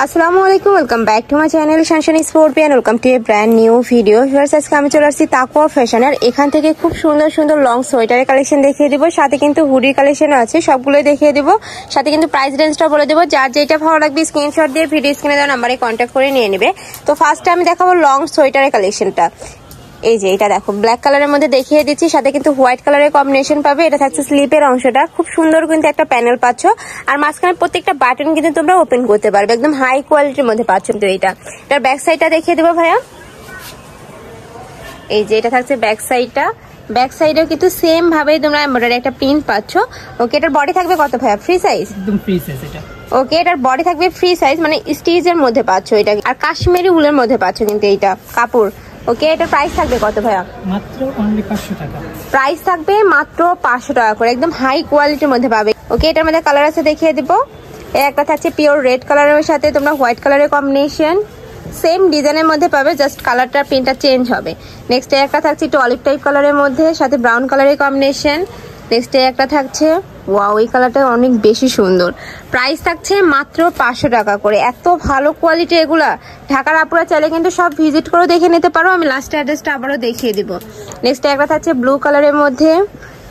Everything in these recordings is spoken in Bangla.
আসসালামু আলাইকুম, welcome back to my channel Shanshani sport and welcome to a brand new video. Viewers, আজকে আমি চলে আসছি তাকওয়া ফ্যাশন আর এখান থেকে খুব সুন্দর সুন্দর লং সোয়েটারের কালেকশন দেখিয়ে দিব, সাথে কিন্তু হুডির কালেকশনও আছে, সবগুলোই দেখিয়ে দিব, সাথে কিন্তু প্রাইস রেঞ্জটা বলে দেবো। যার যেটা ভালো লাগবে স্ক্রিনশট দিয়ে ভিডিও স্ক্রিনে দেওয়া নাম্বারে কন্ট্যাক্ট করে নিয়ে নেবে। তো ফার্স্টে আমি দেখাবো লং সোয়েটারের কালেকশনটা। এই যে এটা দেখো, ব্ল্যাক কালারের মধ্যে দেখিয়ে দিচ্ছি, সাথে কিন্তু হোয়াইট কালারের কম্বিনেশন পাবে। এটা থাকছে স্লিপের অংশটা, খুব সুন্দর কিন্তু একটা প্যানেল পাচ্ছ, আর মাঝখানে প্রত্যেকটা বাটন কিন্তু তোমরা ওপেন করতে পারবে, একদম হাই কোয়ালিটির মধ্যে পাচ্ছ। তো এটার ব্যাক সাইডটা দেখিয়ে দেবো ভাইয়া। এই যে এটা থাকছে ব্যাক সাইডটা, ব্যাক সাইডেও কিন্তু সেম ভাবে তোমরা এমব্রয়ডারি একটা প্রিন্ট পাচ্ছ। ওকে, এটার বডি থাকবে কত ভাইয়া? ফ্রি সাইজ, একদম ফ্রি সাইজ এটা। ওকে, এটার বডি থাকবে ফ্রি সাইজ, মানে স্টিচের মধ্যে পাচ্ছ এটা, আর কাশ্মীরি উলের মধ্যে পাচ্ছ কিন্তু এইটা কাপড়। ওকে, এটার প্রাইস থাকবে কত ভাইয়া? মাত্র অনলি 500 টাকা। প্রাইস থাকবে মাত্র 500 টাকা করে, একদম হাই কোয়ালিটির মধ্যে পাবে। ওকে, এটার মধ্যে কালার আছে দেখিয়ে দিব। একটা থাকছে পিওর রেড কালারের সাথে তোমরা হোয়াইট কালারের কম্বিনেশন, সেম ডিজাইনের মধ্যে পাবে, জাস্ট কালারটা প্রিন্টটা চেঞ্জ হবে। নেক্সট একটা থাকছে একটু অলিভ টাইপ কালারের মধ্যে, সাথে ব্রাউন কালারের কম্বিনেশন। নেক্সট একটা থাকছে, ওয়াও, এই কালারটা অনেক বেশি সুন্দর। প্রাইস থাকছে মাত্র 500 টাকা করে। এত ভালো কোয়ালিটি এগুলা, ঢাকার আপুরা চাইলে কিন্তু সব ভিজিট করে দেখে নিতে পারো। আমি লাস্ট অ্যাড্রেসটা আবারও দেখিয়ে দিব। নেক্সট একটা থাকছে ব্লু কালারের মধ্যে,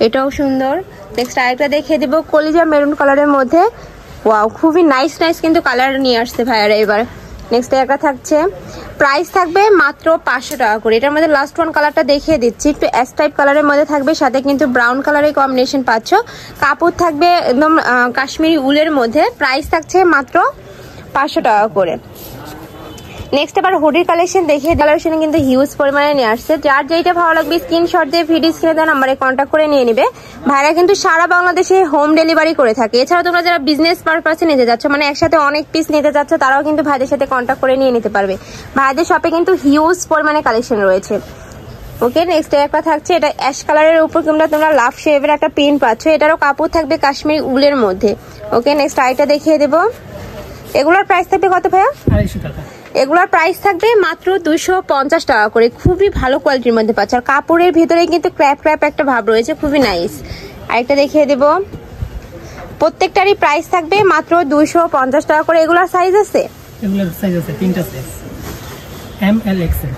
এটাও সুন্দর। নেক্সট আরেকটা দেখিয়ে দিব কলিজা মেরুন কালারের মধ্যে, ওয়াও, খুবই নাইস নাইস কিন্তু কালার নিয়ে আসছে ভাইয়ারা এবার। নেক্সট একটা থাকছে, প্রাইস থাকবে মাত্র 500 টাকা করে। এটার মধ্যে লাস্ট ওয়ান কালারটা দেখিয়ে দিচ্ছি, একটু এস টাইপ কালারের মধ্যে থাকবে, সাথে কিন্তু ব্রাউন কালারের কম্বিনেশন পাচ্ছ। কাপড় থাকবে একদম কাশ্মীরি উলের মধ্যে, প্রাইস থাকছে মাত্র 500 টাকা করে। নেক্সট আবার হুডির কালেকশন দেখিয়ে, কালেকশনে কিন্তু হিউজ পরিমাণে নিয়ে আসছে। যার যেটা ভালো লাগবে স্ক্রিনশট দিয়ে ভিডিও স্ক্রিনে দেওয়া নাম্বারে কন্ট্যাক্ট করে নিয়ে নিবে। ভাইরা কিন্তু সারা বাংলাদেশে হোম ডেলিভারি করে থাকে। এছাড়া তোমরা যারা বিজনেস পারপাসে নিতে যাচ্ছ, মানে একসাথে অনেক পিস নিতে যাচ্ছ, তারাও কিন্তু ভাইদের সাথে কন্ট্যাক্ট করে নিয়ে নিতে পারবে। ভাইদের শপে কিন্তু হিউজ পরিমাণে কালেকশন রয়েছে। ওকে, নেক্সট একটা থাকছে, এটা অ্যাশ কালারের উপর তোমরা লাভ শেপের একটা প্রিন্ট পাচ্ছ, এটারও কাপড় থাকবে কাশ্মীরি উলের মধ্যে। ওকে, নেক্সট আইটা দেখিয়ে দেবো। এগুলোর প্রাইস থাকবে কত ভাইয়া? 250 টাকা। এগুলোর প্রাইস থাকবে মাত্র 250 টাকা করে, খুবই ভালো কোয়ালিটির মধ্যে পাচ্ছ, আর কাপড়ের ভিতরে কিন্তু ক্র্যাপ ক্র্যাপ একটা ভাব রয়েছে, খুবই নাইস। আরেকটা দেখিয়ে দেব, প্রত্যেকটারই প্রাইস থাকবে মাত্র 250 টাকা করে। এগুলোর সাইজ আছে? এগুলোর সাইজ আছে তিনটা সাইজ, এম এল এক্সেল।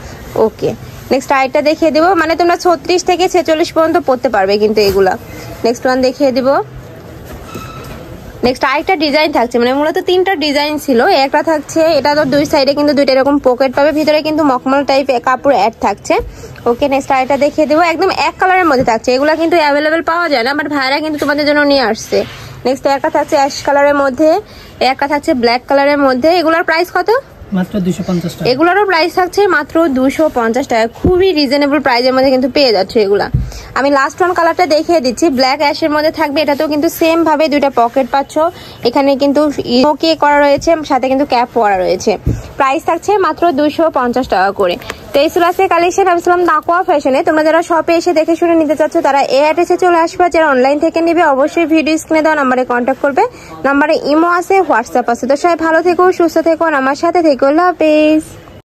ওকে, নেক্সট আরেকটা দেখিয়ে দেব, মানে তোমরা 36 থেকে 46 পর্যন্ত পড়তে পারবে কিন্তু এগুলা। নেক্সট ওয়ান দেখিয়ে দিব। নেক্সট আরেকটা ডিজাইন থাকছে, মানে মূলত তিনটা ডিজাইন ছিল। একটা থাকছে, এটা তো দুই সাইডে কিন্তু দুইটা এরকম পকেট পাবে, ভিতরে কিন্তু মখমল টাইপ কাপড় অ্যাড থাকছে। ওকে, নেক্সট আরেকটা দেখিয়ে দেবো, একদম এক কালারের মধ্যে থাকছে। এগুলা কিন্তু অ্যাভেলেবেল পাওয়া যায় না, বাট ভাইরা কিন্তু তোমাদের জন্য নিয়ে আসছে। নেক্সট একটা থাকছে অ্যাশ কালারের মধ্যে, একটা থাকছে ব্ল্যাক কালারের মধ্যে। এগুলার প্রাইস কত? মাত্র 250 টাকা। এগুলোরও প্রাইস থাকছে মাত্র 250 টাকা, খুবই রিজনেবল প্রাইসের মধ্যে কিন্তু পেয়ে যাচ্ছে এগুলা। আমি লাস্ট ওয়ান কালারটা দেখিয়ে দিচ্ছি, ব্ল্যাক অ্যাশের মধ্যে থাকবে। এটাতেও কিন্তু সেম ভাবে দুইটা পকেট পাচ্ছ, এখানে কিন্তু ওকে করা রয়েছে, সাথে কিন্তু ক্যাপ পরা রয়েছে। প্রাইস থাকছে মাত্র 250 টাকা করে। তো এই ছিল আজকে কালেকশন। আমি ছিলাম তাকওয়া ফ্যাশনে। তোমরা যারা শপে এসে দেখে শুনে নিতে চাচ্ছ, তারা এই অ্যাড্রেসে চলে আসবে। যারা অনলাইন থেকে নিবে, অবশ্যই ভিডিও স্ক্রিনে দেওয়া নাম্বারে কন্ট্যাক্ট করবে। নাম্বারে ইমো আছে, হোয়াটসঅ্যাপ আছে। তো সবাই ভালো থেকো, সুস্থ থেকো, আমার সাথে থেকো। আল্লাহ হাফেজ।